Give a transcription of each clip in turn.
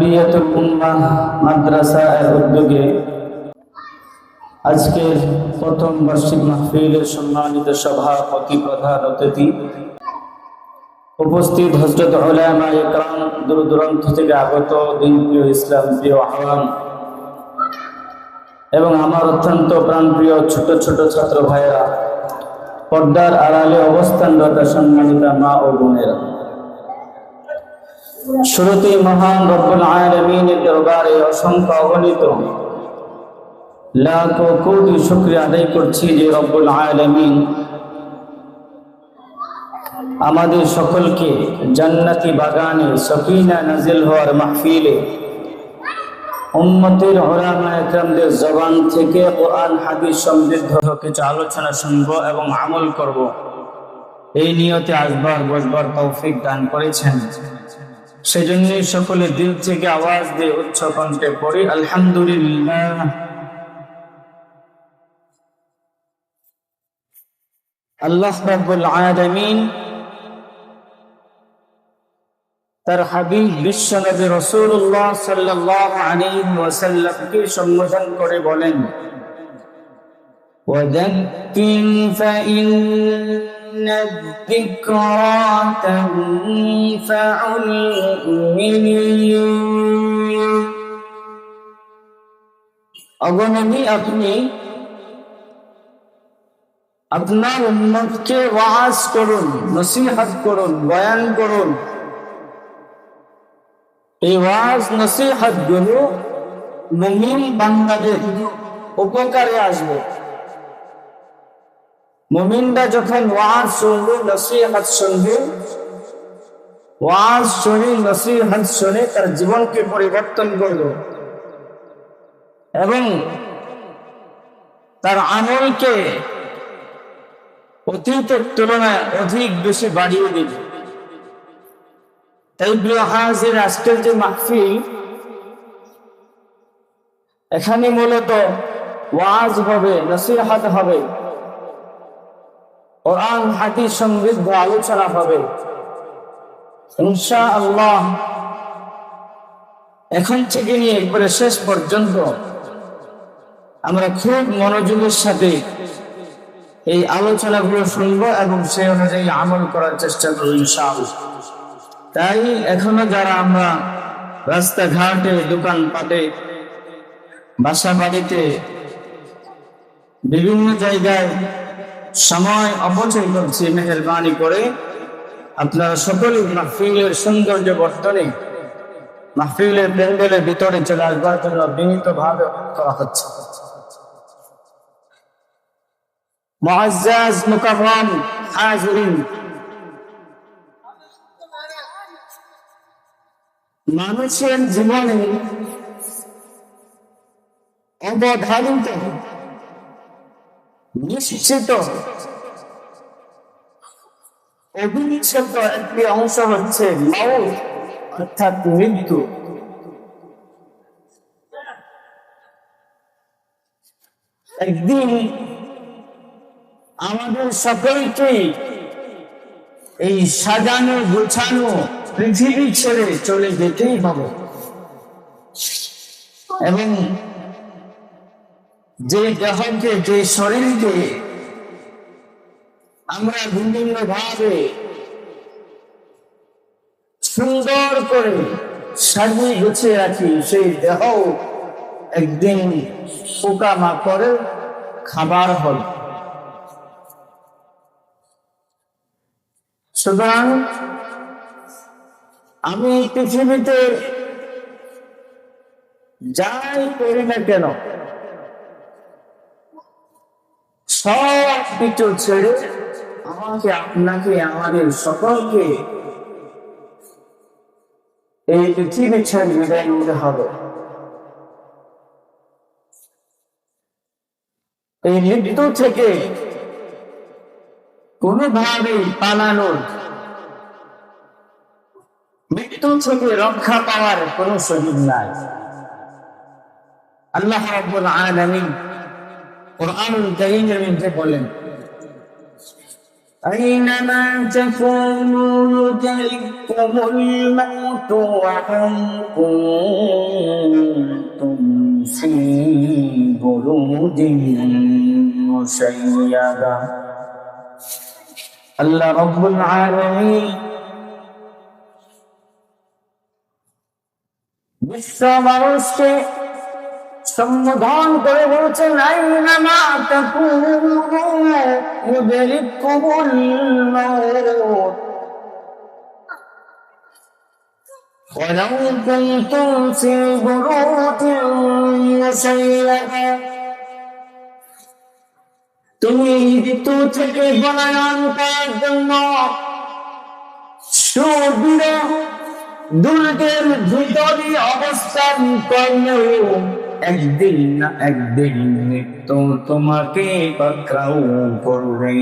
জামিয়াতুল উম্মাহ মাদ্রাসা এর উদ্যোগে আজকের প্রথম বার্ষিক মাহফিলের সম্মানিত সভাপতি প্রধান অতিথি উপস্থিত হযরত উলামা ইকরাম, দূর দূরান্ত থেকে আগত দিনপ্রিয় ইসলাম প্রিয় আওয়াম এবং আমার অত্যন্ত প্রাণপ্রিয় ছোট ছোট ছাত্র ভাইয়েরা, পর্দার আড়ালে অবস্থানরত সম্মানিত মা ও বোনেরা, শুরুতেই মহান রব্বুল আলামিনের দরবারে অসংখ্য অগণিত লাখ কোটি শুকরিয়া আদায় করছি যে রব্বুল আলামিন আমাদের সকলকে জান্নাতি বাগানে সকিনা নাজিল হওয়ার মাহফিলে উম্মতের উলামা ইকরামদের জবান থেকে কোরআন হাদিস সমৃদ্ধ কিছু আলোচনা শুনবো এবং আমল করব, এই নিয়তে আসবার বসবার তৌফিক দান করেছেন। সেজন্য সকলে দিল থেকে আওয়াজ দিয়ে উচ্চ কণ্ঠে পড়ি আলহামদুলিল্লাহ। আল্লাহ রাব্বুল আলামিন তার হাবিব বিশ্বনবী রাসূলুল্লাহ সাল্লাল্লাহু আলাইহি ওয়াসাল্লামকে সম্বোধন করে বলেন, ওয়াযাক্কির ফাইন্না যিকরা তানফাউল মুমিনিন। অগণনী আপনি আপনার উম্মতকে ওয়াজ করুন, নসিহত করুন, বয়ান করুন। এই ওয়াজ নসিহত গুলো মুমিন বান্দাদের উপকারে আসবে। মুমিনরা যখন ওয়াজ শুনবে, নসিহত শুনবে, ওয়াজ শুনে নসিহত শুনে তার জীবনকে পরিবর্তন করবে এবং তার আমলকে অতীতের তুলনায় অধিক বেশি বাড়িয়ে দিবে। তাই প্রিয় হাজির, আজকের যে মাহফিল, এখানে মূলত ওয়াজ হবে, নসিহত হবে, কোরআন হাদিস সমৃদ্ধ আলোচনা হবে ইনশাআল্লাহ। এখন থেকে নিয়ে একবারে শেষ পর্যন্ত আমরা খুব মনোযোগের সাথে এই আলোচনাগুলো শুনবো এবং সেই অনুযায়ী আমল করার চেষ্টা করবো ইনশাআল্লাহ। তাই এখনো যারা আমরা রাস্তাঘাটে, দোকানপাটে, বাসা বাড়িতে, বিভিন্ন জায়গায় সময় অপচয় করছি, মেহেরবানি করে আপনারা সকলেই মাহফিলের সৌন্দর্য বর্ধনে, মাহফিলের প্যান্ডেলের ভিতরে চলে আসবার জন্য বিনীতভাবে করা হচ্ছে। মুআজ্জাজ মুকাররম হাজিরিন, মানুষের জীবনে অবধারিত নিশ্চিত অবিচ্ছেদ্য একটি অংশ হচ্ছে মউত, অর্থাৎ মৃত্যু। একদিন আমাদের সকলকে এই সাজানো গোছানো পৃথিবী ছেড়ে চলে যেতেই হবে এবং যে দেহকে, যে শরীরকে আমরা বিভিন্ন ভাবে সুন্দর করে সাজিয়ে গুছিয়ে রাখি, সেই দেহ একদিন পোকামাকড়ের খাবার হল। সুতরাং আমি পৃথিবীতে যাই করি না কেন, সব কিছু ছেড়ে আমাকে, আপনাকে, আমাদের সকলকে এই পৃথিবী ছেড়ে বিদায় নিতে হবে। এই মৃত্যু থেকে কোনোভাবেই পালানোর, মৃত্যু থেকে রক্ষা পাওয়ার কোন সুযোগ নাই। আল্লাহ রাব্বুল আলামিন কুরআনুল কারীমের মধ্যে বলেন, أينما تكونوا يدرككم الموت وإن كنتم في بروج مشيدة আল্লাহ রাব্বুল আলামিন বিশ্ব মানুষকে সম্বোধন করে বলছেন আইনামা তাকুনু ইউদরিকুমুল মাউত ওয়ালাউ কুনতুম ফি বুরুজিন মুশাইয়াদা তুমি মৃত্যু থেকে পলায়ন করার জন্য সুদৃঢ় দুর্গের ভিতরে অবস্থান করলেও একদিন না একদিন মৃত্যু তোমাকে পাকড়াও করবে।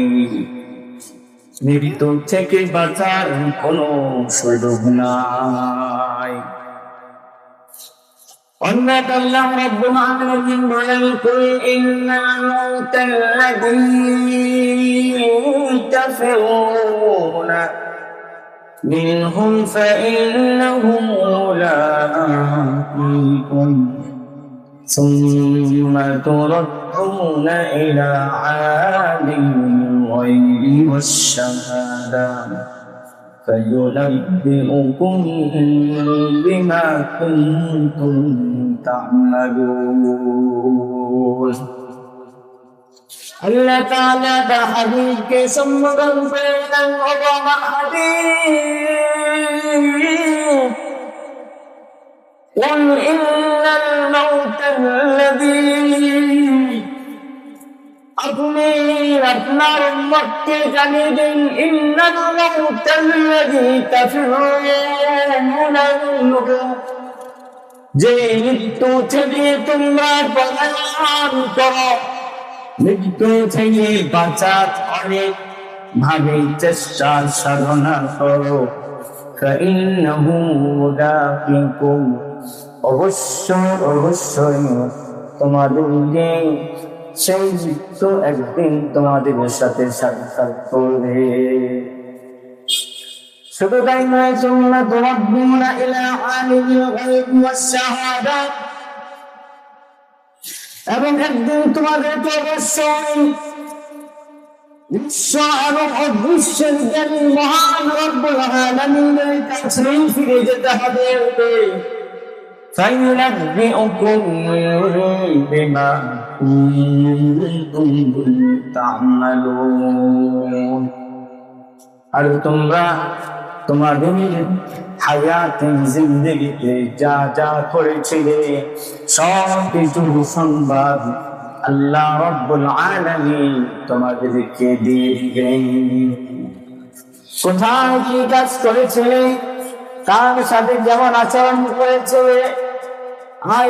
মৃত্যু থেকে বাঁচার কোনো সুযোগ নাই। অন্যত আল্লাহ রাব্বুল আলামিন বলেন কুল ইন্নাল মাউতাল্লাযী তাফিরুনা মিনহুম ফাইন্নাহু মুলাকীকুম সুম্মা তুরাদ্দুনা ইলা আলিমিল গায়বি ওয়াশ-শাহাদা فينبئكم بما كنتم تعملون Allah Ta'ala hadith ke sambungan dengan agama hadith Qul innal mawta alladhi আপনি আপনার উম্মতকে জানিয়ে দিন ইন্নাল মাউতাল্লাযী তাফিরুনা মিনহু যে মৃত্যু থেকে তোমরা পলায়ন করো মৃত্যু থেকে বাঁচার অনেক ভাবে চেষ্টা সাধনা করো ফাইন্নাহু মুলাকীকুম অবশ্যই তোমাদেরকে সেই মৃত্যু একদিন তোমাদের সাথে সাক্ষাৎ করবে। শুধু তাই নয় সুম্মা তুরাদ্দুনা ইলা আলিমিল গায়বি ওয়াশ-শাহাদা এবং একদিন তোমাদেরকে অবশ্যই বিশ্ব এবং অদৃশ্যের জ্ঞানী মহান রব্বুল আলামিনের কাছে ফিরে যেতে হবে। فينبئكم بما كنتم تعملون আর তোমরা তোমাদের হায়াতে জিন্দেগিতে যা যা করেছিলে সব কিছু সংবাদ আল্লাহ রাব্বুল আলামিন তোমাদেরকে দিয়ে দিবেন। কোথায় কি কাজ করেছিলে, কার সাথে যেমন আচরণ করেছে,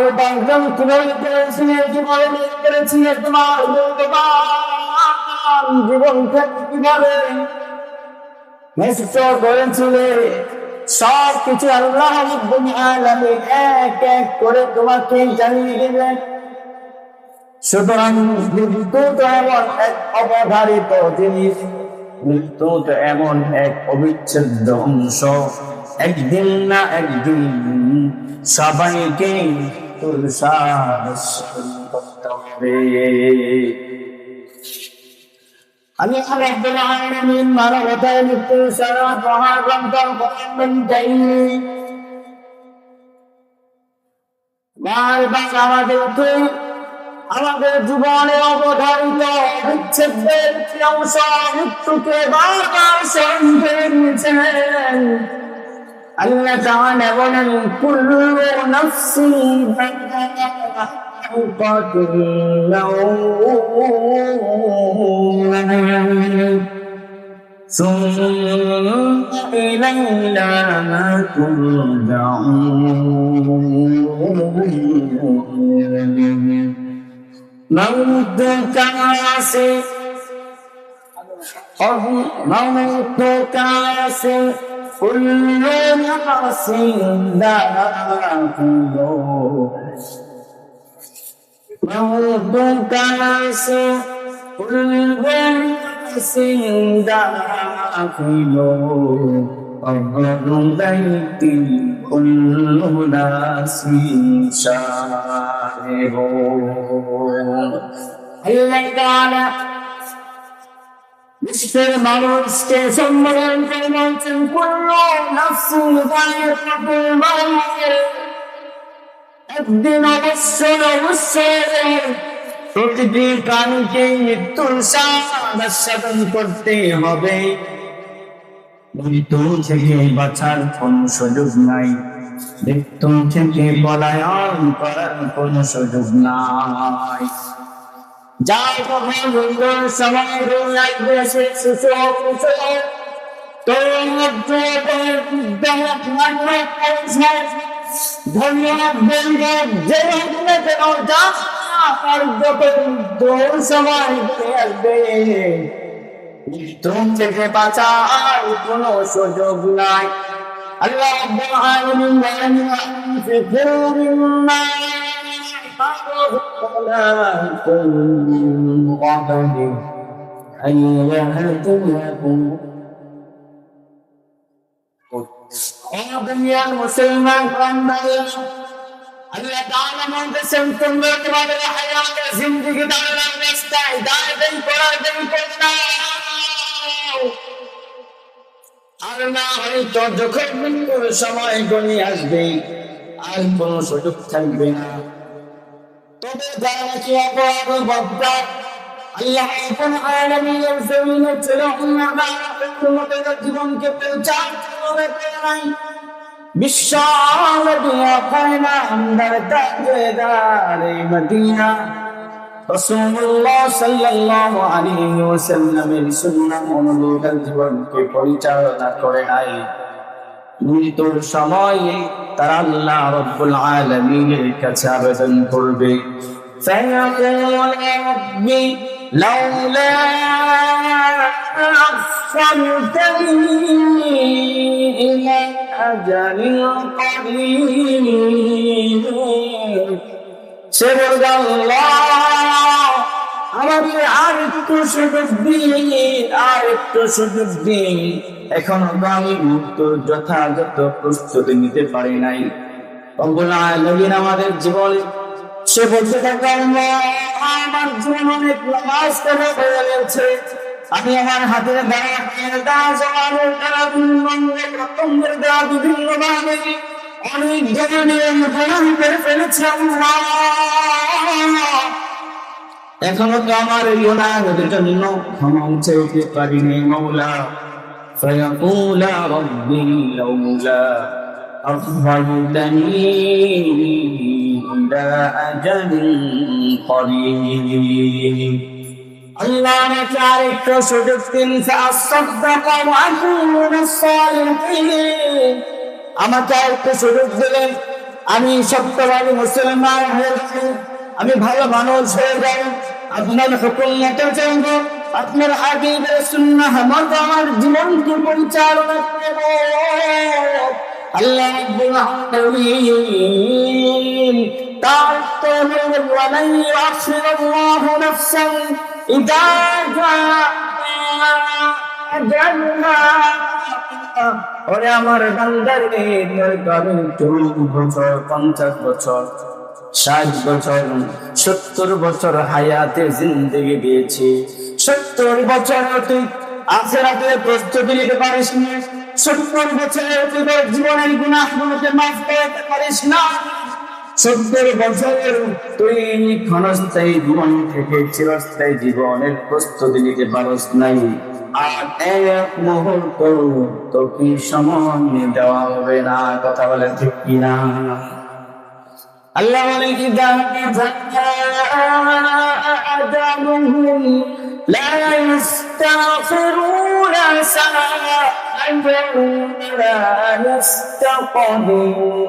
এটা একদম কিভাবে করেছিলে, কিভাবে করেছিলে, তোমার জীবনকে কিভাবে নষ্ট করেছিলে, সব কিছু আল্লাহ রাব্বুল আলামিন এক এক করে তোমাকে জানিয়ে দিবেন। সুতরাং মৃত্যু তো এমন এক অবধারিত জিনিস, মৃত্যু তো এমন এক অবিচ্ছেদ্য অংশ, একদিন না একদিন সবাইকে করতে হবে। আল্লাহ রাব্বুল আলামিন মানবতার মৃত্যু সারা মহাগ্রন্থ বারবার আমাদেরকে আমাদের জীবনে অবধারিত বিচ্ছেদের অংশ মৃত্যুকে বারবার স্মরণ করে দিয়েছেন। আল্লাহ তাআলা বলেন কুল্লু নাফসিন যায়িকাতুল মাউত সুম্মা ইলাইনা তুরজাউন মৌত কাছে মৌত কাছে কুল্লু নাফসিন যায়িকাতুল মৌত কাছে কুল্লু داخل قبر بيت كل ناس شاهد الله تعالى বিশ্বের মানুষকে সম্বোধন করে বলছেন কুল্লু নাফসিন যায়িকাতুল মাউত, একদিন অবশ্যই প্রতিটি প্রাণীকে মৃত্যুর স্বাদ আস্বাদন করতে হবে। মৃত্যু থেকে বাঁচার কোন সুযোগ নাই, মৃত্যু থেকে পলায়ন করার কোন সুযোগ নাই। যার কখন সুন্দর সময় লাগবে সে শিশু ধন্যবাদ সময় আসবে, মৃত্যু থেকে বাঁচার কোন সুযোগ নাই। আল্লাহ রাব্বুল আলামিন বলেন মুসলমান আল্লাহ তাআলা বলতেছেন তোমরা তোমাদের হায়াতের জিন্দেগি দাঁড়ানোর রাস্তায় দাঁড়াতেই আর না হয়তো যখন মৃত্যুর সময় গণিয়ে আসবে আর কোন সুযোগ থাকবে না। তবে যারা নাকি অপরাধ বক্তা আল্লাহ রাব্বুল আলামিনের জমিনে ছিল উম্মতের জীবনকে পরিচালনা করে নাই। বিশ্বনবী খায়না আমদার তাজদারে মদিনা রাসূলুল্লাহ সাল্লাল্লাহু আলাইহি ওয়াসাল্লামের সুন্নাহ অনুযায়ী জীবনকে পরিচালনা করে নাই। মৃত্যুর সময়ে তারা আল্লাহ রাব্বুল আলামিনের কাছে আবেদন করবে, ফায়াকুলু রাব্বি লাউলা আখখারতনি ইলা আজালিন করিব। সে বলবে আল্লাহ আমাকে আর একটু সুযোগ দিন, এখনো তো আমি মৃত্যুর যথাযথ প্রস্তুতি নিতে পারি নাই। রব্বুল আলামিন আমাদের জীবনে সে বলতে থাকে আমার জীবন অনেক নামাজ কাজা হয়ে গেছে, আমি আমার হাতের বিভিন্ন অনেক করে ফেলেছিলাম, এখনো তো আমার এই গুনাহের জন্য ক্ষমা চাইতে পারিনি মওলা। ফায়াকুলা রাব্বি লাউলা আখখারতনি ইলা আজালিন করিব। আল্লাহ আমাকে আরেকটু সুযোগ দিন, ফাআসসাদদাকা ওয়া আকুনা মিনাস সালিহিন। আমাকে আরেকটু সুযোগ দিলেন, আমি সত্যবাদী মুসলমান হয়ে যাব, আমি ভালো মানুষ হয়ে যাব, আপনার হুকুম মতো চলব, আপনার হাবিবের সুন্নাহ মতো আমার জীবনকে পরিচালনা করব। আল্লাহ রাব্বুল আলামিন তার তৌহিদ ওয়া মান ইউআখিরুল্লাহু নাফসান ইযা জাআ আজালুহা। ওরে আমার বান্দারে, আমি 40 বছর, 50 বছর, 60 বছর, 70 বছর হায়াতে জিন্দেগি দিয়েছি। 70 বছর তুই আখিরাতের প্রস্তুতি নিতে পারিস না, 70 বছর তুই জীবনের গুনাহগুলোকে মাফ করতে পারিস না, 70 বছর তুই ক্ষণস্থায়ী জীবন থেকে চিরস্থায়ী জীবনের প্রস্তুতি নিতে পারিস নাই। আর এক মুহূর্ত তোকে সময় দেওয়া হবে না। কথা বলেন ঠিক কিনা? আল্লাহ বলেন কি আজালুহুম লা ইস্তাগফিরুনা সাআতান ওয়া লা ইস্তাকদিরুন।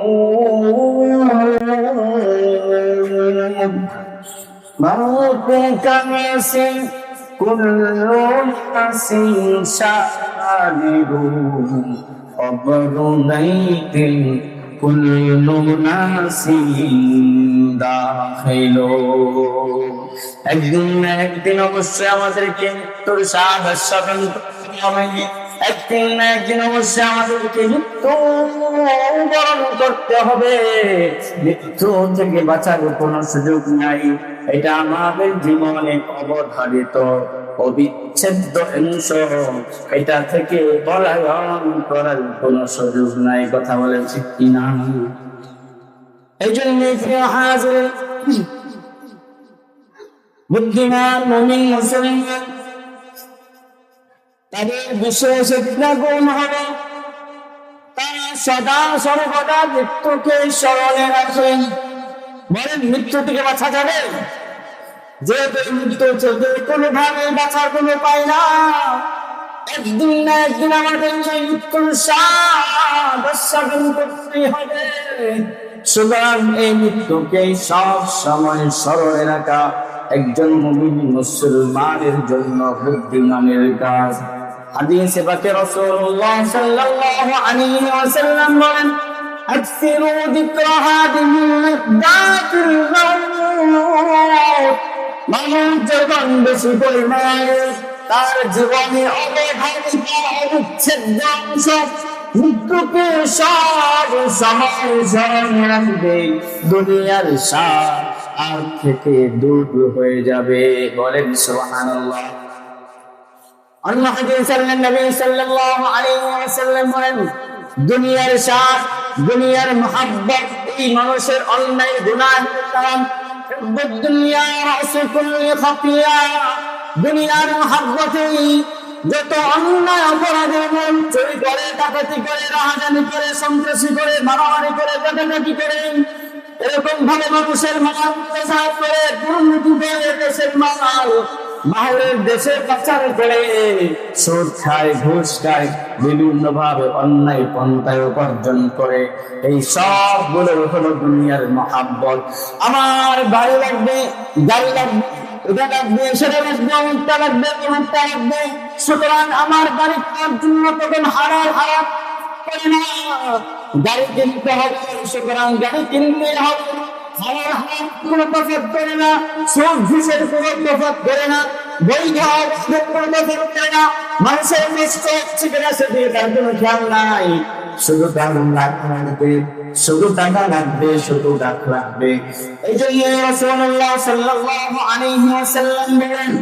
মাউতে কামেসি কুল্লু নাসিন শাহিদুন কবরু বাইতিন কুল্লু নাসিন দাখিলুন। একদিন না একদিন অবশ্যই আমাদেরকে মৃত্যুর স্বাদ আস্বাদন করতে হবে। একদিন না একদিন অবশ্যই আমাদেরকে মৃত্যু বরণ করতে হবে। মৃত্যু থেকে বাঁচার কোনো সুযোগ নাই। এটা আমাদের জীবনে অবধারিত অবিচ্ছেদ্য অংশ। এটা থেকে পলায়ন করার কোনো সুযোগ নাই। কথা বলেন ঠিক কিনা? এই জন্য হাজির বুদ্ধিমান মুমিন মুসলমান তাদের বিশেষ একটা গুণ হবে, তারা সদা সর্বদা মৃত্যুকে স্মরণে রাখেন। বলেন, মৃত্যু থেকে বাঁচা যাবে? যেহেতু মৃত্যু থেকে কোনোভাবে বাঁচার কোনো উপায় না, একদিন না একদিন আমাদের সেই মৃত্যুর স্বাদ আস্বাদন করতে হবে। সুতরাং এই মৃত্যুকে সব সময় স্মরণে রাখা একজন মুমিন মুসলমানের জন্য বুদ্ধিমানের কাজ। হাদিসে পাকে রাসূলুল্লাহ সাল্লাল্লাহু আলাইহি ওয়াসাল্লাম বলেন, আকসিরু যিকরা হাদিহি দাতিল মাউত। মানুষ যখন বেশি পরিমাণে তার জীবনে অবধারিত অবিচ্ছেদ্য অংশ মৃত্যুকে সব সময় স্মরণে রাখবে, দুনিয়ার স্বাদ আর থেকে দূর হয়ে যাবে। বলেন সুবহানাল্লাহ। অন্য হাদিসে নবী সাল্লাল্লাহু আলাইহি ওয়াসাল্লাম বলেন, দুনিয়ার স্বাদ, দুনিয়ার মুহাব্বত এই মানুষের অন্যায় গুনাহ কারণ। দুনিয়া রাসূল কুল্লি খাতিয়া। দুনিয়ার মুহাব্বতে যত অন্যায় অপরাধের মন চুরি করে, ডাকাতি করে, রাহাজানি করে, সন্ত্রাসী করে, মারামারি করে, কাটাকাটি করে, এরকম ভাবে মানুষের মাল পেশাব করে, দুর্নীতি করে, দেশের মাল বাহিরের দেশে পাচার করে, সুদ খায়, ঘুষ খায়, বিভিন্ন ভাবে অন্যায় পন্থায় উপার্জন করে, এই সবগুলো হলো দুনিয়ার মহাব্বত। আমার বাড়ি লাগবে, গাড়ি লাগবে, এটা লাগবে, সেটা লাগবে, অমুকটা লাগবে, অমুকটা লাগবে। সুতরাং আমার বাড়ি কেনার জন্য তখন হারাম করে না, গাড়ি কিনতে হবে। সুতরাং গাড়ি কিনতে হবে। হালাল হারাম কোনো তফাৎ করে না, সুদ ঘুষের কোনো তফাৎ করে না, বৈধ অবৈধের কোনো তফাৎ করে না। মানুষের নষ্ট হচ্ছে কিনা সেদিকে তার কোনো খেয়াল নাই। শুধু টাকা লাগবে, শুধু টাকা লাগবে, শুধু ডাক লাগবে। এই জন্য রাসূলুল্লাহ সাল্লাল্লাহু আলাইহি ওয়াসাল্লাম বলেন,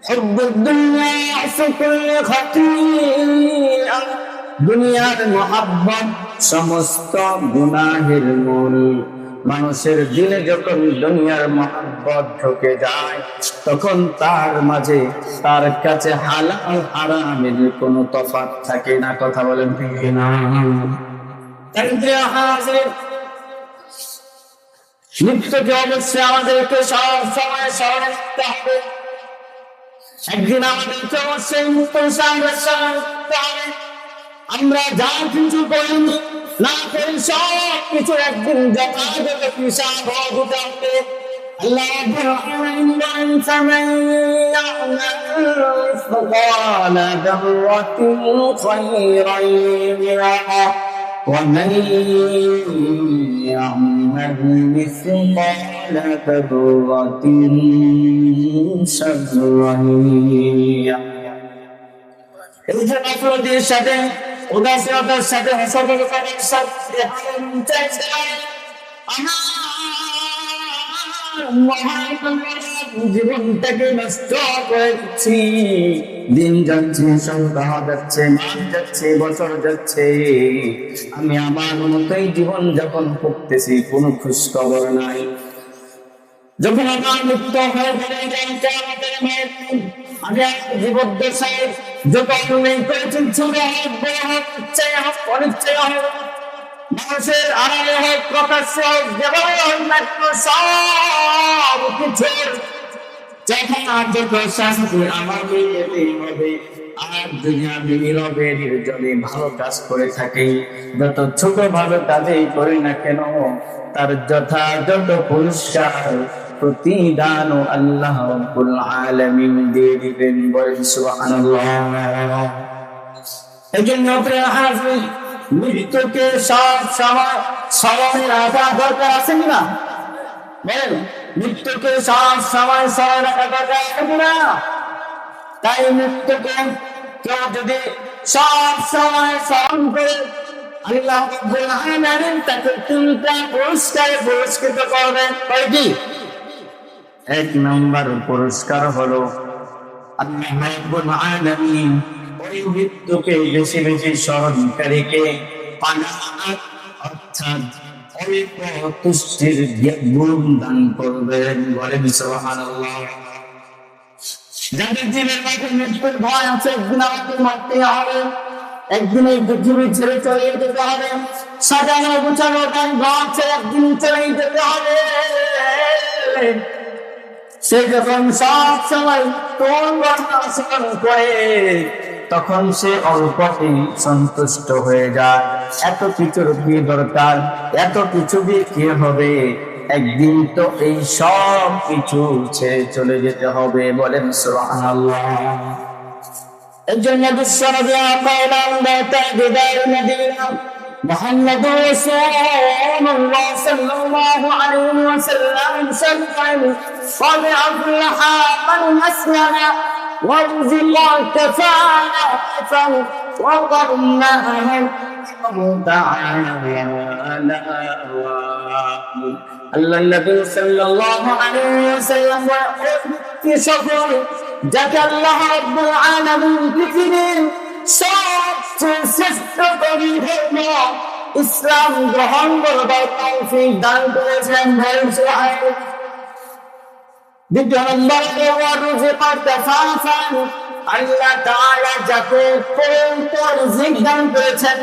হুব্বুদ দুনিয়া আসু কুল্লি খাতিয়া। দুনিয়ার মুহাব্বত সমস্ত গুনাহের মূল। মানুষের দিলে যখন দুনিয়ার মুহাব্বত ঢুকে যায়, তখন তার মাঝে, তার কাছে হালাল হারামের কোনো তফাৎ থাকে না। কথা বলেন ঠিক না? মৃত্যুকে অবশ্যই আমাদেরকে সব সময় স্মরণে রাখতে হবে। একদিন আমাদেরকে অবশ্যই মৃত্যুর সামনে রাখতে হবে। আমরা যা কিছু করি না করি সব কিছু একদিন যথাযথ হিসাব দিতে হবে। আল্লাহ বলেন, ফামান ইয়া'মাল মিসকালা যাররাতিন খায়রান ইয়ারা ওয়া মান ইয়া'মাল মিসকালা যাররাতিন শাররান ইয়ারা। এই যে নফলদের সাথে উদাসীনতার সাথে অসতর্কতার সাথে জীবনটাকে নষ্ট করে দিচ্ছি। দিন যাচ্ছে, সপ্তাহ যাচ্ছে, মাস যাচ্ছে, বছর যাচ্ছে, আমি আমার মতোই জীবন যাপন করতেছি, কোনো খোঁজ খবর নাই। যখন আমার মৃত্যু হয়ে গেলে আমি জীবদ্দশায় যত অন্যায় করেছি, ছোট হোক, বড় হোক, ইচ্ছাই হোক, অনিচ্ছাই হোক, মানুষের আড়ালে হোক, প্রকাশ্যে হোক, যেভাবে হোক না কেন, সব কিছুর যথাযথ শাস্তি আমাকে পেতেই হবে। আর যদি আমি নীরবে নির্জনে ভালো কাজ করে থাকি, যত ছোট ভালো কাজেই করি না কেন, তার যথাযথ পুরস্কার প্রতিদান আল্লাহ রাব্বুল আলামিন দিয়ে দিবেন। বলেন সুবহানাল্লাহ। এই জন্য প্রিয় হাজির, মৃত্যুকে সব সময় স্মরণে রাখা দরকার আছে কিনা? বলেন, মৃত্যুকে সব সময় স্মরণে রাখা দরকার আছে কিনা? তাই মৃত্যুকে কেউ যদি সব সময় স্মরণ করে আল্লাহ রাব্বুল আলামিন তাকে তিনটা পুরস্কারে পুরস্কৃত করবেন। কয়টি? এক নম্বর পুরস্কার হলো আল্লাহ রাব্বুল আলামিন ওই মৃত্যুকে বেশি বেশি স্মরণকারীকে পানাত অর্থাৎ অল্প তুষ্টির গুণ দান করবেন। বলেন সুবহানাল্লাহ। যাদের জীবনের মধ্যে মৃত্যুর ভয় আছে, একদিন আমাকে মরতে হবে, একদিন এই পৃথিবী ছেড়ে চলে যেতে হবে, সাজানো গুছানো আছে, একদিন চলে যেতে হবে, সে যখন সব সময় তোর কথা স্মরণ করে তখন সে অল্পতেই সন্তুষ্ট হয়ে যায়। এত কিছুর কি দরকার, এত কিছু দিয়ে কি হবে, একদিন তো এই সব কিছু ছেড়ে চলে যেতে হবে। বলেন সুবহানাল্লাহ। এই জন্য বিশ্বনবী আকাইলাম দাতা বিদায় মদিনা মুহাম্মদুর রাসূলুল্লাহ সাল্লাল্লাহু আলাইহি ওয়াসাল্লাম সাল্লাম قد أفلح من أسلم ورزق كفافا وقد نهى تعالى আল্লাহ নবী সাল্লাল্লাহু আলাইহি ওয়াসাল্লাম কি সকল যাকে আল্লাহ রাব্বুল আলামিন পৃথিবীর সবচেয়ে শ্রেষ্ঠ ধর্ম ইসলাম গ্রহণ করার তৌফিক দান করেছেন। দ্বিতীয় নম্বর আল্লাহ তাআলা যাকে রিজিক দান করেছেন,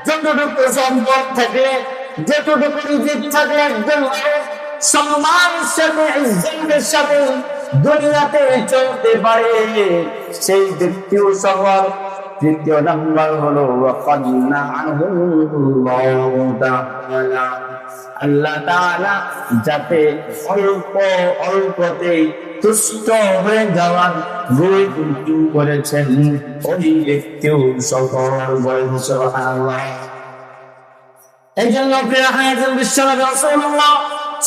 যতটুকু সম্পদ থাকে, যতটুকু রিজিক থাকে, একজন সম্মানের সাথে ইজ্জতের সাথে দুনিয়াতে চলতে পারে, সেই ব্যক্তিও সফল। তৃতীয় নম্বর হলো আল্লাহ তাআলা যাতে অল্পতেই তুষ্ট হয়ে যাওয়ার গুণ করেছেন, ওই ব্যক্তিও সফল। বলেন সুবহানাল্লাহ। এই জন্য প্রিয় হায়াতুল বিশ্বনবী রাসূলুল্লাহ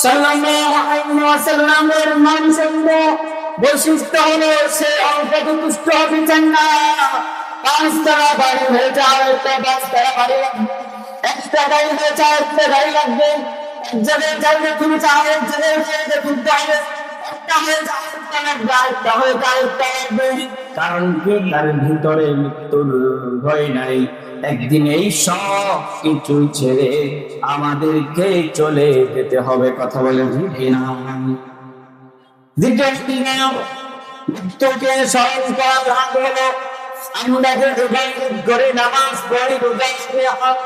সাল্লাল্লাহু আলাইহি ওয়াসাল্লামের মানসম্য বৈশিষ্ট্য হলো সে অল্পতে তুষ্ট হতে চান না। 5 টাকা বাড়ি হয়ে যায়, 5 টাকা বাড়ি লাগবে, 1 টাকাই হয়ে যায়, 1 টাকাই লাগবে, এক জায়গায় যাইলে তুমি চাও, এক জায়গায় যাইলে তুমি চাইলে একটা হয়ে যায়, একটা হয়ে যায়, একটা লাগবে। কারণ কি? তার ভিতরে মৃত্যুর ভয় নাই। একদিন এই সব কিছু ছেড়ে আমাদেরকে চলে যেতে হবে। কথা বলে না। দ্বিতীয় মৃত্যুকে স্মরণ করার ভাগ হলো আমরা যে ইবাদত করে নামাজ পড়ি, রোজা করে, হজ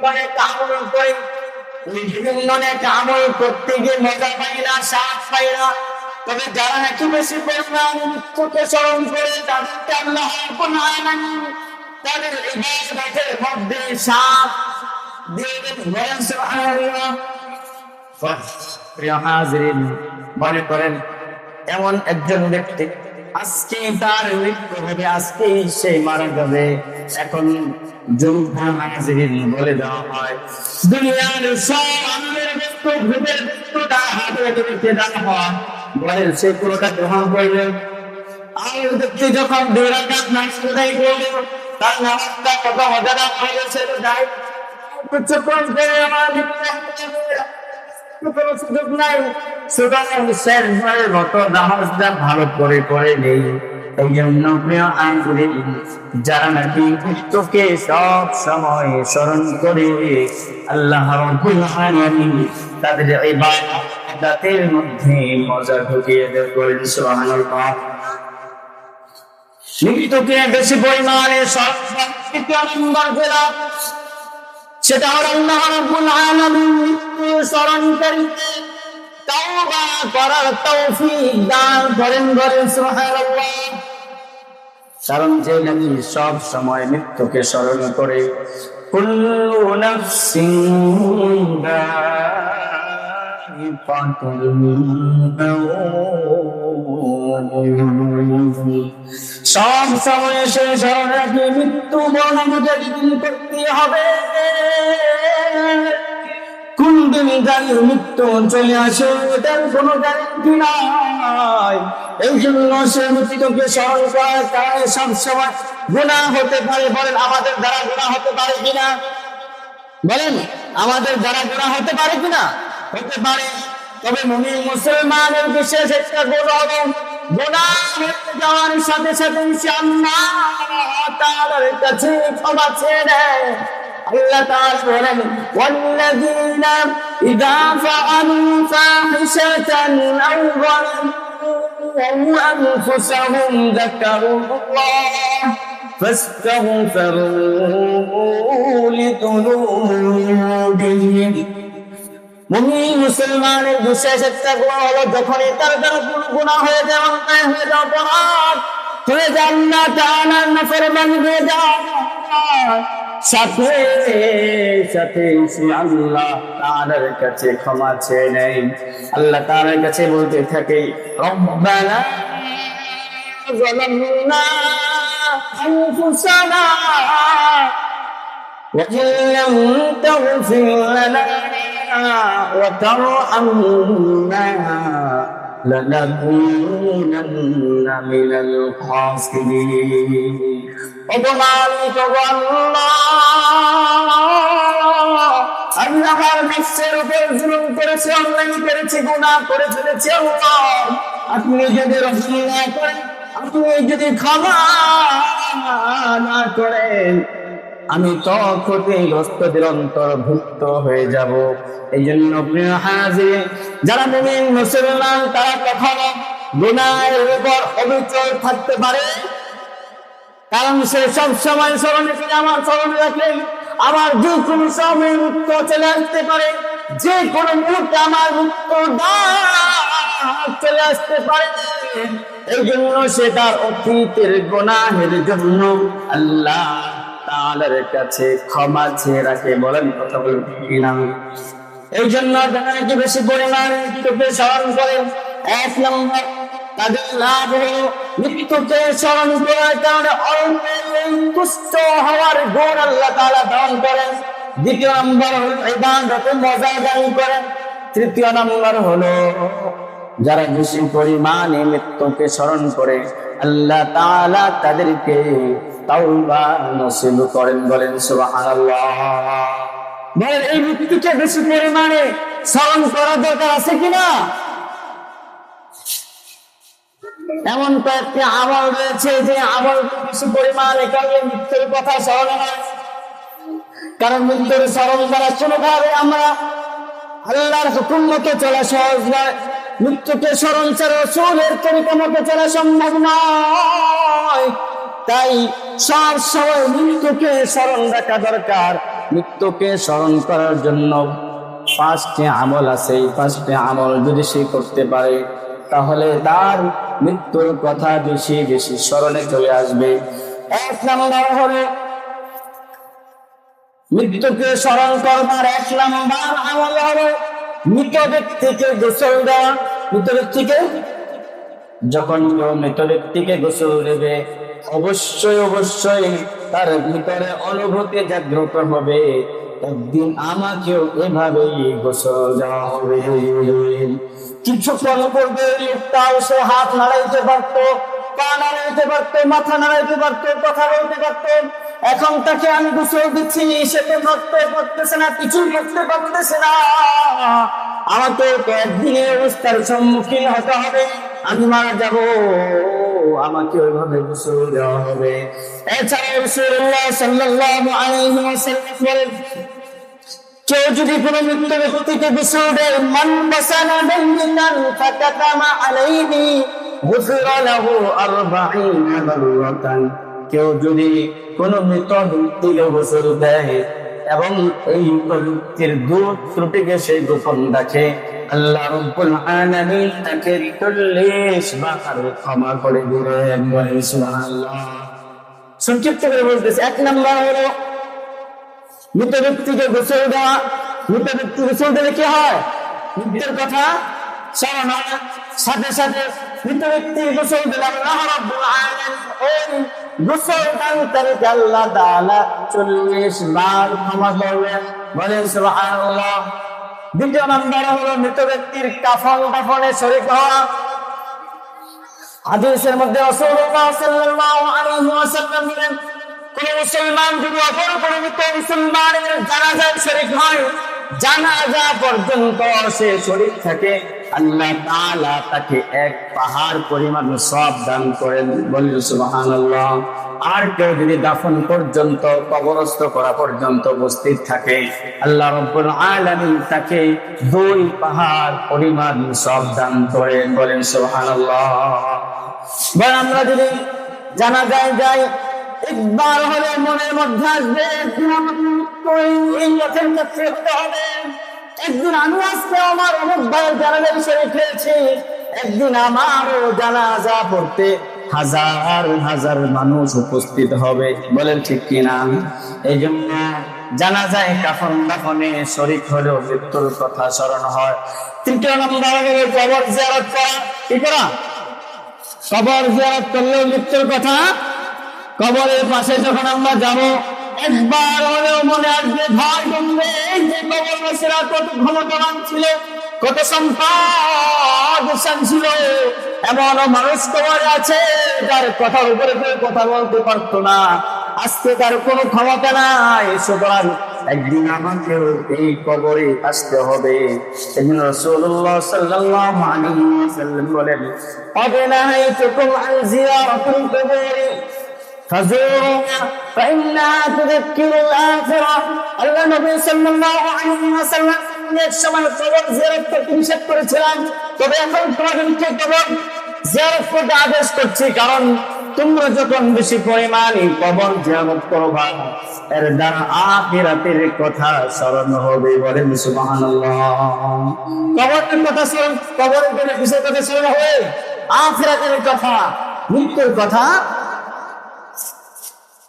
করে, আমল করি, বিভিন্ন আমল করতে গিয়ে মজা পাই না, স্বাদ পাই না। তবে যারা একটু বেশি পরিমাণ মৃত্যুকে স্মরণ করে তাদেরকে আল্লাহ রাব্বুল আলামিন তাদের ইবাদতের মধ্যে স্বাদ দিয়ে দেন। বলেন সুবহানাল্লাহ। প্রিয় হাজিরিন, মনে করেন এমন একজন ব্যক্তি আজকে তার মৃত্যু হবে, আজকেই সে মারা যাবে। এখন হাজিরিন বলে দেওয়া হয় দুনিয়ার সব আমাদের মৃত্যু ভূতের মৃত্যুটা হাতে রেখে দেওয়া হয়, বলেন সে পুরোটা গ্রহণ করবে। আর ব্যক্তি যখন 2 রাকাত নামাজ আদায় করবে, তার নামাজটা কত মজাদার হয়ে গেছে যায়, কিছু করে আমার কোনো সুযোগ নাই, সুতরাং শেষবারের মতো নামাজটা ভালো করে পড়ে নেই। এই জন্য প্রিয় আইনজীবী যারা নাকি মৃত্যুকে সব সময় স্মরণ করে আল্লাহ রাব্বুল আলামিন তাদের ইবাদতের মধ্যে মজা ঢুকিয়ে দেন। সুবহানাল্লাহ। মৃত্যুকে বেশি পরিমাণে সেটা হলো আল্লাহ রাব্বুল আলামিন মৃত্যু স্মরণকারীকে তাওবা করার তৌফিক দান করেন। বলেন সুবহানাল্লাহ। কারণ যে নবী সব সময় মৃত্যুকে স্মরণ করে, কুল্লু নাফসিন সব সময় সে স্মরণ রাখি মৃত্যু বরণ আমাকে একদিন করতে হবে। কোন দিন জানি মৃত্যু চলে আসে এটার কোনো গ্যারান্টি নাই। এই জন্য সে মৃত্যুকে স্মরণ করার কারণে সবসময় গুনাহ হতে পারে। বলেন আমাদের দ্বারা গুনাহ হতে পারে কিনা? বলেন আমাদের দ্বারা গুনাহ হতে পারে কিনা? হতে পারে। তবে মুমিন মুসলমানের বিশেষ একটা গুণ হলো গুনাহ হয়ে যাওয়ার সাথে সাথে সে আল্লাহ তাআলার কাছে ক্ষমা চেয়ে নেয়। আল্লাহ তাআলা বলেন ওয়াল্লাযীনা ইযা ফাআলু ফাহিশাতান আও যালামু আনফুসাহুম যাকারুল্লাহ ফাস্তাগফিরু লিযুনুবিহিম। মুমিন মুসলমানের বিশেষ একটা গুণ হলো যখনই তার দ্বারা কোনো গুনাহ হয়ে যায়, অন্যায় হয়ে যায়, অপরাধ হয়ে যায়, আল্লাহ তাআলার নাফরমানি হয়ে যায়, সাথে সাথে সে আল্লাহ তাআলার কাছে ক্ষমা চেয়ে নেয়। আল্লাহ তাআলার কাছে বলতে থাকে রব্বানা যালামনা আনফুসানা ওয়া ইল্লাম তাগফির লানা ওয়া তারহামনা লানাকুনান্না মিনাল খাসিরিন। অপমানিত আল্লাহর নফসের উপর জুলুম করেছে, অন্যায় করেছে, গুনাহ করে ফেলেছে। আল্লাহ আপনি যদি রহম না করেন, আপনি যদি ক্ষমা না করেন, আমি তো ক্ষতিগ্রস্তদের অন্তর্ভুক্ত হয়ে যাব। এই জন্য প্রিয় হাজির, যারা মুমিন মুসলমান তারা কখনো গুনাহের উপর অবিচল থাকতে পারে, কারণ সে সব সময় স্মরণে ফিরে আমার স্মরণে রাখলেন আমার যে কোনো সময় মৃত্যু চলে আসতে পারে, যে কোনো মুহূর্তে আমার মৃত্যু চলে আসতে পারে। এই জন্য সে তার অতীতের গুনাহের জন্য আল্লাহ তাআলার কাছে ক্ষমা চেয়ে রাখে। বলেন কথা বলেন কিনা? এই জন্য যারা নাকি বেশি পরিমাণে মৃত্যুকে স্মরণ করেন, এক নম্বর তাদের লাভ হলো মৃত্যুকে স্মরণ করার কারণে তুষ্ট হওয়ার গুণ আল্লাহ তাআলা দান করেন। দ্বিতীয় নম্বর হলো ইবাদতে মজা দান করেন। তৃতীয় নম্বর হলো যারা বেশি পরিমাণে মৃত্যুকে স্মরণ করে আল্লাহ তাআলা তাদেরকে তাওবা নসিব করেন। বলেন সুবহানাল্লাহ। বলেন এই মৃত্যুকে বেশি পরিমাণে স্মরণ করা দরকার আছে কিনা? এমন কয়েকটি আমল রয়েছে যে আমল বেশি পরিমাণে করলে মৃত্যুর কথা স্মরণ হয়। কারণ মৃত্যুর স্মরণ করার কোনোভাবে আমরা আল্লাহর হুকুম মতো চলা সহজ নয়। মৃত্যুকে স্মরণ ছাড়া রাসূলের তরিকা মতো চলা সম্ভব নয়। তাই সব সময় মৃত্যুকে স্মরণ রাখা দরকার। মৃত্যুকে স্মরণ করার জন্য 5টি আমল আছে। এই 5টি আমল যদি সে করতে পারে তাহলে তার মৃত্যুর কথা বেশি বেশি স্মরণে চলে আসবে। এক নম্বর হলো মৃত্যুকে স্মরণ করবার 1 নম্বর আমল হলো মৃত ব্যক্তিকে গোসল দেওয়া। মৃত ব্যক্তিকে যখন কেউ মৃত ব্যক্তিকে গোসল দেবে অবশ্যই অবশ্যই তার ভিতরে অনুভূতি জাগ্রত হবে, একদিন আমাকেও এভাবেই গোসল দেওয়া হবে। কিছুক্ষণ পূর্বে লোকটাও সে হাত নাড়াইতে পারত, পা নাড়াইতে পারত, মাথা নাড়াইতে পারত, কথা বলতে পারত। এখন তাকে আমি গোসল দিচ্ছি, সে তো নড়তে পারতেছে না, কিছুই করতে পারতেছে না। আমাকে একদিনের অবস্থার সম্মুখীন হতে হবে, আমি মারা যাব, আমাকে ওইভাবে গোসল দেওয়া হবে। এছাড়া রাসূলুল্লাহ সাল্লাল্লাহু আলাইহি ওয়াসাল্লাম বলেন, কেউ যদি কোনো মৃত ব্যক্তিকে গোসল দেয়, মান বাসানা বাইনান ফাকাতামা আলাইহি গুফিরা লাহু 40 মাররাতান। কেউ যদি কোনো মৃত ব্যক্তিকে গোসল দেয় এবং এই ব্যক্তির দোষ ত্রুটিকে সে গোপন রাখে, আল্লাহ রাব্বুল আলামিন তাকে 40 বার ক্ষমা করে দিবেন। সুবহানাল্লাহ। সংক্ষিপ্ত করে বলতেছি, 1 নম্বর হলো মৃত ব্যক্তিকে গোসল দেওয়া। মৃত ব্যক্তি গোসল দিলে কি হয়? মৃত্যুর কথা স্মরণ হয়, সাথে সাথে মৃত ব্যক্তির গোসল দিল আল্লাহ রাব্বুল আলামিন। ওই গোসল দানকারীকে আল্লাহ তাআলা 40 বার ক্ষমা করবেন, বলেন সুবহানাল্লাহ। দ্বিতীয় নাম্বার হলো মৃত ব্যক্তির কাফন দাফনে শরীক হওয়া। হাদিসের মধ্যে রাসূলুল্লাহ সাল্লাল্লাহু আলাইহি ওয়াসাল্লাম বলেন, কোন মুসলমান যদি অপর কোন মৃত মুসলমানের জানাজায় শরীক হয়, জানাজা পর্যন্ত সে শরীক থাকে, আল্লাহ তাআলা তাকে 1 পাহাড় পরিমাণ সওয়াব দান করেন, বলেন সুবহানাল্লাহ। আর কেউ যদি দাফন পর্যন্ত, কবরস্থ করা পর্যন্ত উপস্থিত থাকে, আল্লাহ রাব্বুল আলামিন তাকে 2 পাহাড় পরিমাণ সওয়াব দান করেন, বলেন সুবহানাল্লাহ। বল আমরা যদি জানাজায় যাই, একবার হলে মনের মধ্যে আসবে একদিন এই লোকের কাছে হতে হবে, একদিন আমি আজকে আমার অমুক ভাইয়ের জানাজায় শরীক হয়েছি, একদিন আমারও জানাজা পড়তে হাজার হাজার মানুষ উপস্থিত হবে, বলেন ঠিক কিনা? এই জন্য জানাজায় কাফন দাফনে শরীক হলেও মৃত্যুর কথা স্মরণ হয়। তৃতীয় নম্বর হলো কবর জিয়ারত করা। কি করা? কবর জিয়ারত করলেও মৃত্যুর কথা। কবরের পাশে যখন আমরা যাবো, একবার হলেও মনে আসবে ভয় জমবে, এই যে কবরবাসীরা কত ক্ষমতাবান ছিল, কত সম্পদশালী ছিল, এমন মানুষ কবরে আছে যার কথার উপরে কেউ কথা বলতে পারতো না, আজকে তার কোনো ক্ষমতা নাই, সুতরাং একদিন আমাকেও এই কবরে আসতে হবে। এজন্য রাসূলুল্লাহ সাল্লাল্লাহু আলাইহি ওয়াসাল্লাম বলেন, আবনাইতুকুম আন জিয়ারাতিল কুবুর ফাজুরুহা ফাইন্নাহা তুযাক্কিরুল আখিরা। আল্লাহ নবী সাল্লাল্লাহু আলাইহি ওয়াসাল্লাম এক সময় কবর জিয়ারত করতে নিষেধ করেছিলেন, তবে এখন তোমাদেরকে কবর জিয়ারত করতে আদেশ করছি, কারণ তোমরা যখন বেশি পরিমাণে কবর জিয়ারত করবা, এর দ্বারা আখিরাতের কথা স্মরণ হবে, বলেন সুবহানাল্লাহ। কবরের কথা স্মরণ, কবরের জন্য কিসের কথা স্মরণ হবে? আখিরাতের কথা, মৃত্যুর কথা।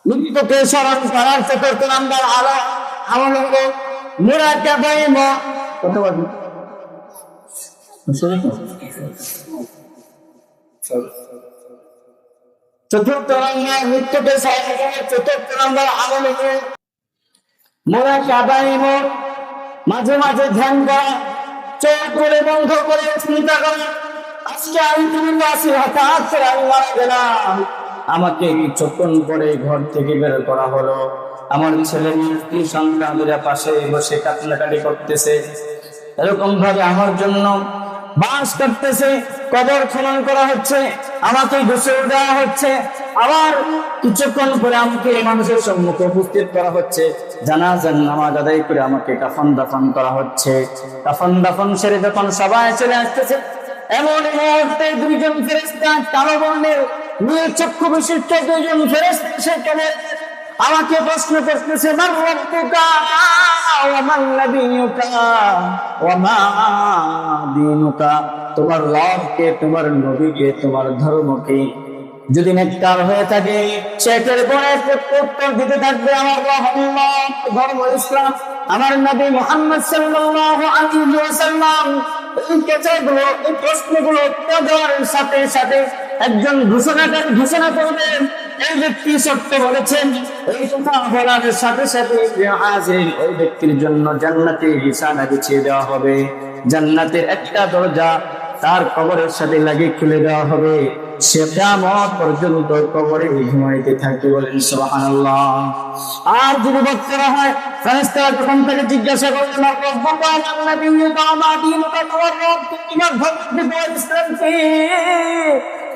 মৃত্যুকে স্মরণ করার চতুর্থ নাম্বার আমল হলো মুরাকাবায়ে মওত। কত বলি চতুর্থ নাম্বার মৃত্যুকে স্মরণ করার চতুর্থ নাম্বার আমল হলো মুরাকাবায়ে মওত। মাঝে মাঝে ধ্যান করা, চোখ করে বন্ধ করে চিন্তা করা, আজকে আমি তুমি আছি, হঠাৎ করে আমি মারা গেলাম, আমাকে কিছুক্ষণ পরে ঘর থেকে বের করা হলো, আমার ছেলে মেয়ে সন্তানরা পাশে বসে কান্নাকাটি করতেছে, এরকম ভাবে আমার জন্য বাস করতেছে, কবর খনন করা হচ্ছে, আমাকে গোসল দেওয়া হচ্ছে, আবার কিছুক্ষণ পরে আমাকে মানুষের সম্মুখে উপস্থিত করা হচ্ছে, জানাজার নামাজ আদায় করে আমাকে কাফন দাফন করা হচ্ছে। কাফন দাফন সেরে যখন সবাই চলে আসতেছে, এমন মুহূর্তে 2 জন ফেরেশতা, কালো বর্ণের নীল চক্ষু বিশিষ্ট 2 জন ফেরেশতা এসে আমাকে প্রশ্ন করতেছে, মান রাব্বুকা ওয়া মান নাবিয়ুকা ওয়া মা দীনুকা, তোমার রব কে, তোমার নবী কে, তোমার ধর্ম কি? যদি নেককার হয়ে থাকে সেটার পরে উত্তর দিতে থাকবে, আমার রব আল্লাহ, ধর্ম ইসলাম, আমার নবী মুহাম্মদ সাল্লাল্লাহু আলাইহি ওয়াসাল্লাম। এই কথাগুলো, এই প্রশ্নগুলো উত্তর দেওয়ার সাথে সাথে একজন ঘোষণা করবেন, এই ব্যক্তি সত্য বলেছেন। এই কথা বলার সাথে সাথে ওই ব্যক্তির জন্য জান্নাতে বিছানা বিছিয়ে দেওয়া হবে, জান্নাতের একটা দরজা তার কবরের সাথে লাগিয়ে খুলে দেওয়া হবে, সে কিয়ামত পর্যন্ত কবরে ঘুমাইতে থাকবে, বলেন সুবহানাল্লাহ। আর যদি বক্তরা হয়, ফেরেশতারা তখন তাকে জিজ্ঞাসা করবে, তোমার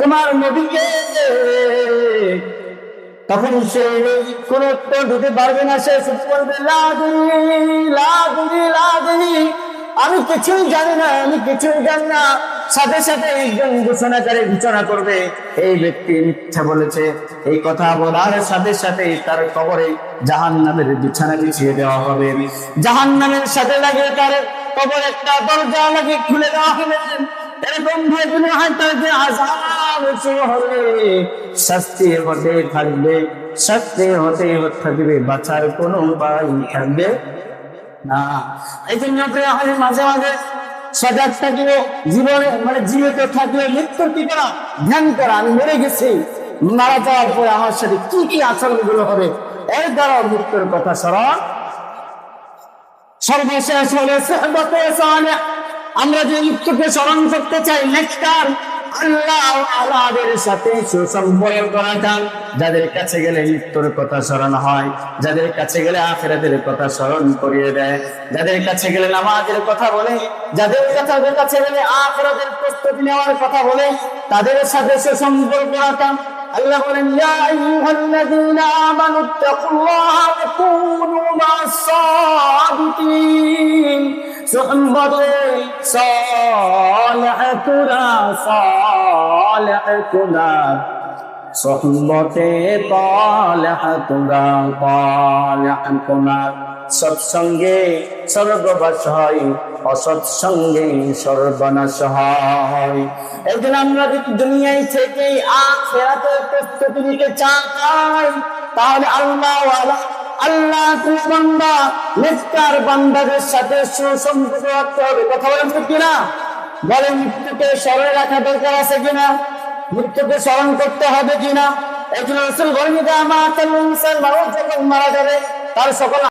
তোমার নবীকে, তখন সে কোন উত্তর দিতে পারবে না, সে বলবে আমি কিছুই জানি না, আমি কিছুই জানি না। সাথে সাথে একজন ঘোষণাকারী ঘোষণা করবে, এই ব্যক্তি মিথ্যা বলেছে। এই কথা বলার সাথে সাথে তার কবরে জাহান্নামের বিছানা বিছিয়ে দেওয়া হবে, জাহান্নামের সাথে লাগিয়ে তার কবর একটা দরজা লাগিয়ে খুলে দেওয়া হবে। এরকম ভাবে হাতে আযাব শুরু হবে, শাস্তি হতে থাকবে, শাস্তি হতে থাকবে, বাঁচার কোনো উপায় থাকবে না। এই জন্য মাঝে মাঝে সজাগ থাকলে, জীবনে মানে জীবিত থাকলে মৃত্যুর কি করা, ধ্যান করা। আমি মরে গেছি, মারা যাওয়ার পরে আমার সাথে কি কি আচরণগুলো হবে, এর দ্বারা মৃত্যুর কথা স্মরণ। সর্বশেষ হলে সুহবতে সালেহ। আমরা যে মৃত্যুকে স্মরণ করতে চাই, নেককার আল্লাহ আল্লাহদের সাথে সুসম্পর্ক রাখা, যাদের কাছে গেলে মৃত্যুর কথা স্মরণ হয়, যাদের কাছে গেলে আখিরাতের কথা স্মরণ করিয়ে দেয়, যাদের কাছে গেলে নামাজের কথা বলে, যাদের কাছে গেলে আখিরাতের প্রস্তুতি নেওয়ার কথা বলে, তাদের সাথে সুসম্পর্ক রাখা। আল্লাহ বলেন, ইয়া আইয়ুহাল্লাযীনা আমানুত্তাকুল্লাহা ওয়া কুনু মা'আস-সাদিকিন। সুহবতে সালেহাতুনা, সালেহাতুনা, সুহবতে সালেহাতুনা, সালেহাতুনা। সৎসঙ্গে স্বর্গবাস হয়, অসৎসঙ্গে সর্বনাশ হয়। এই জন্য আমরা যদি দুনিয়ায় থেকে আখিরাতের প্রস্তুতি নিতে চাই, তাহলে আল্লাহ বান্দা, নেককার বান্দাদের সাথে সুসম্পর্ক রাখতে হবে। কথা বলেন ঠিক কিনা? বলে মৃত্যুকে স্মরণে রাখা দরকার আছে কিনা? মৃত্যুকে স্মরণ করতে হবে কিনা? এই জন্য রাসূল বলেন, আমার ইনসান মানুষ যখন মারা যাবে, তার সকল